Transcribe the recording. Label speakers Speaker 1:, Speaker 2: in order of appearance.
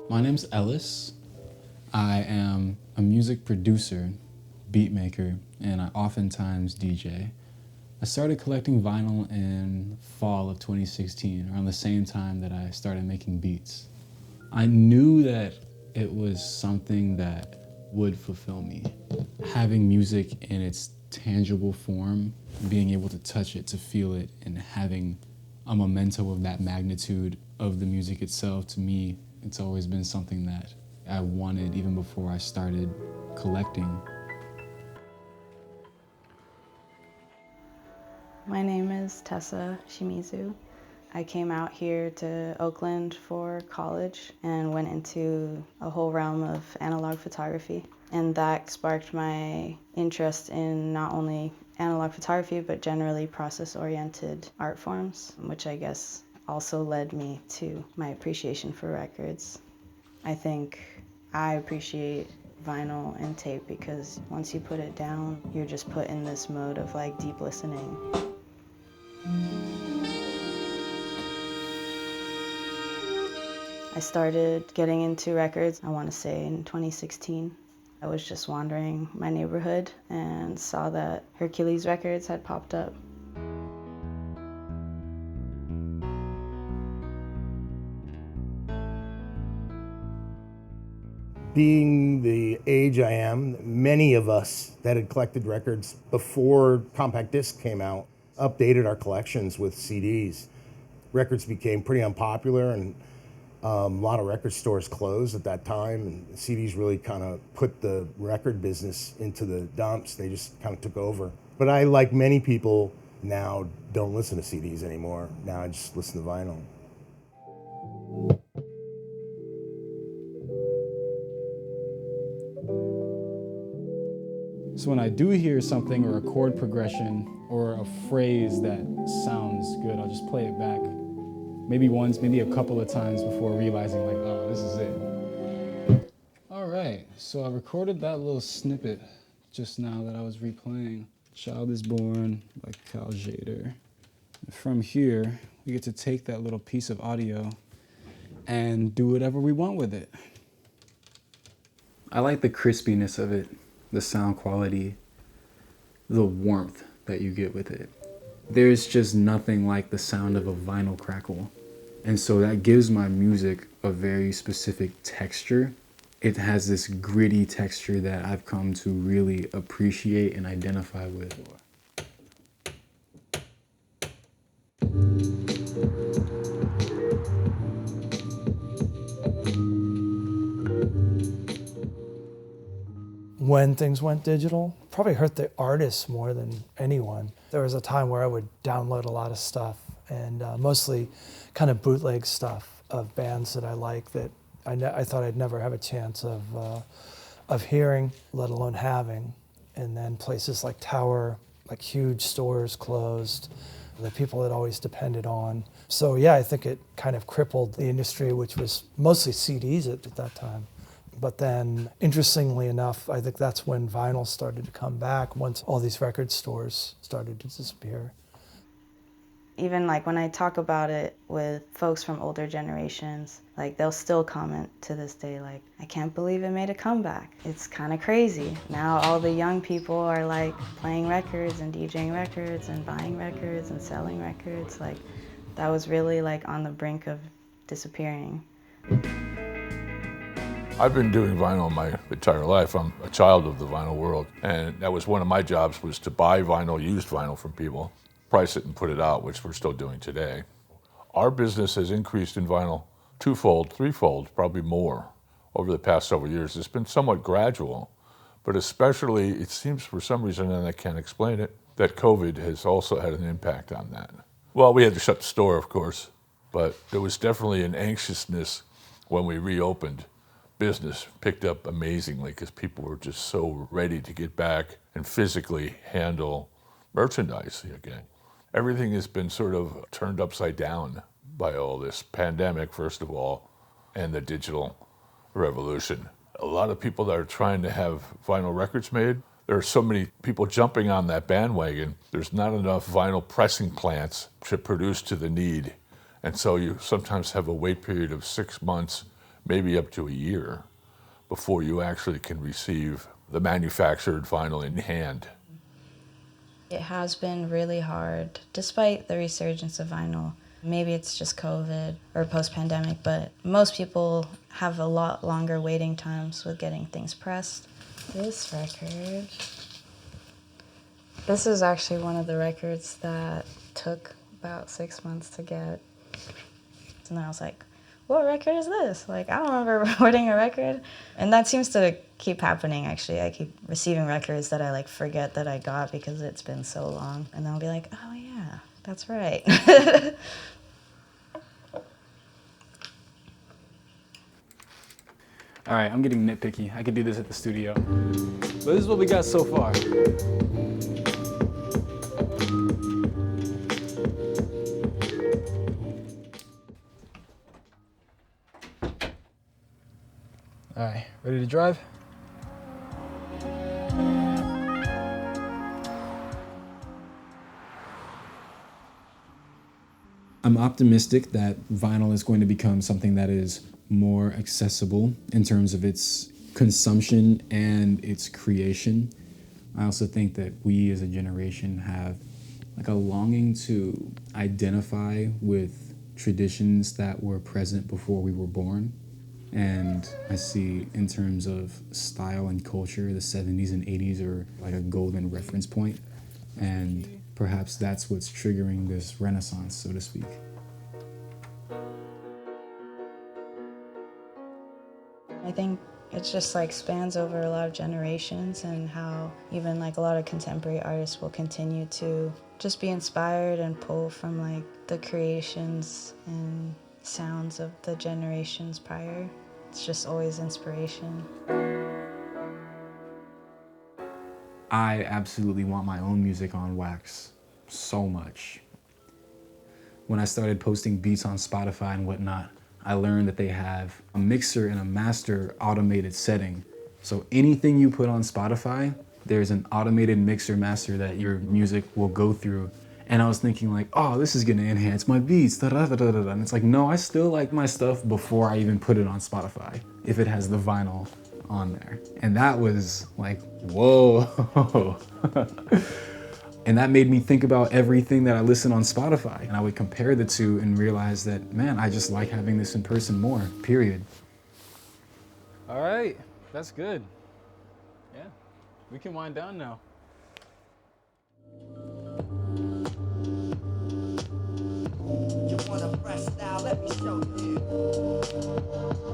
Speaker 1: My name's Ellis. I am a music producer, beat maker, and I oftentimes DJ. I started collecting vinyl in fall of 2016, around the same time that I started making beats. I knew that it was something that would fulfill me. Having music in its tangible form, being able to touch it, to feel it, and having a memento of that magnitude of the music itself, to me, it's always been something that I wanted even before I started collecting.
Speaker 2: My name is Tessa Shimizu. I came out here to Oakland for college and went into a whole realm of analog photography. And that sparked my interest in not only analog photography, but generally process-oriented art forms, which I guess also led me to my appreciation for records. I think I appreciate vinyl and tape because once you put it down, you're just put in this mode of like deep listening. I started getting into records, I want to say in 2016. I was just wandering my neighborhood and saw that Hercules Records had popped up.
Speaker 3: Being the age I am, many of us that had collected records before compact disc came out updated our collections with CDs. Records became pretty unpopular and a lot of record stores closed at that time, and CDs really kind of put the record business into the dumps. They just kind of took over. But I, like many people now, don't listen to CDs anymore. Now I just listen to vinyl.
Speaker 1: So when I do hear something or a chord progression or a phrase that sounds good, I'll just play it back. Maybe once, maybe a couple of times before realizing like, oh, this is it. All right, so I recorded that little snippet just now that I was replaying. Child is Born by Cal Jader. And from here, we get to take that little piece of audio and do whatever we want with it. I like the crispiness of it, the sound quality, the warmth that you get with it. There's just nothing like the sound of a vinyl crackle. And so that gives my music a very specific texture. It has this gritty texture that I've come to really appreciate and identify with.
Speaker 4: When things went digital, probably hurt the artists more than anyone. There was a time where I would download a lot of stuff, and mostly kind of bootleg stuff of bands that I like that I thought I'd never have a chance of hearing, let alone having. And then places like Tower, like huge stores closed, the people that always depended on. So yeah, I think it kind of crippled the industry, which was mostly CDs at that time. But then, interestingly enough, I think that's when vinyl started to come back once all these record stores started to disappear.
Speaker 2: Even like when I talk about it with folks from older generations, like they'll still comment to this day like, I can't believe it made a comeback. It's kind of crazy. Now all the young people are like playing records and DJing records and buying records and selling records. Like that was really like on the brink of disappearing.
Speaker 5: I've been doing vinyl my entire life. I'm a child of the vinyl world, and that was one of my jobs, was to buy vinyl, used vinyl from people, price it and put it out, which we're still doing today. Our business has increased in vinyl twofold, threefold, probably more over the past several years. It's been somewhat gradual, but especially it seems for some reason, and I can't explain it, that COVID has also had an impact on that. Well, we had to shut the store, of course, but there was definitely an anxiousness when we reopened. Business picked up amazingly because people were just so ready to get back and physically handle merchandise again. Everything has been sort of turned upside down by all this pandemic, first of all, and the digital revolution. A lot of people that are trying to have vinyl records made, there are so many people jumping on that bandwagon. There's not enough vinyl pressing plants to produce to the need. And so you sometimes have a wait period of 6 months, maybe up to a year before you actually can receive the manufactured vinyl in hand.
Speaker 2: It has been really hard, despite the resurgence of vinyl. Maybe it's just COVID or post-pandemic, but most people have a lot longer waiting times with getting things pressed. This record, this is actually one of the records that took about 6 months to get. And then I was like, what record is this? Like, I don't remember recording a record. And that seems to keep happening, actually. I keep receiving records that I like forget that I got because it's been so long. And then I'll be like, oh yeah, that's right.
Speaker 1: All right, I'm getting nitpicky. I could do this at the studio. But this is what we got so far. All right, ready to drive? I'm optimistic that vinyl is going to become something that is more accessible in terms of its consumption and its creation. I also think that we as a generation have like a longing to identify with traditions that were present before we were born. And I see in terms of style and culture, the 70s and 80s are like a golden reference point. And perhaps that's what's triggering this renaissance, so to speak.
Speaker 2: I think it's just like spans over a lot of generations, and how even like a lot of contemporary artists will continue to just be inspired and pull from like the creations and sounds of the generations prior. It's just always inspiration.
Speaker 1: I absolutely want my own music on wax so much. When I started posting beats on Spotify and whatnot, I learned that they have a mixer and a master automated setting. So anything you put on Spotify, there's an automated mixer master that your music will go through. And I was thinking like, oh, this is gonna enhance my beats, da-da-da-da-da. And it's like, no, I still like my stuff before I even put it on Spotify, if it has the vinyl on there. And that was like, whoa. And that made me think about everything that I listen on Spotify. And I would compare the two and realize that, man, I just like having this in person more, period. All right, that's good. Yeah, we can wind down now.
Speaker 6: You wanna press now? Let me show you.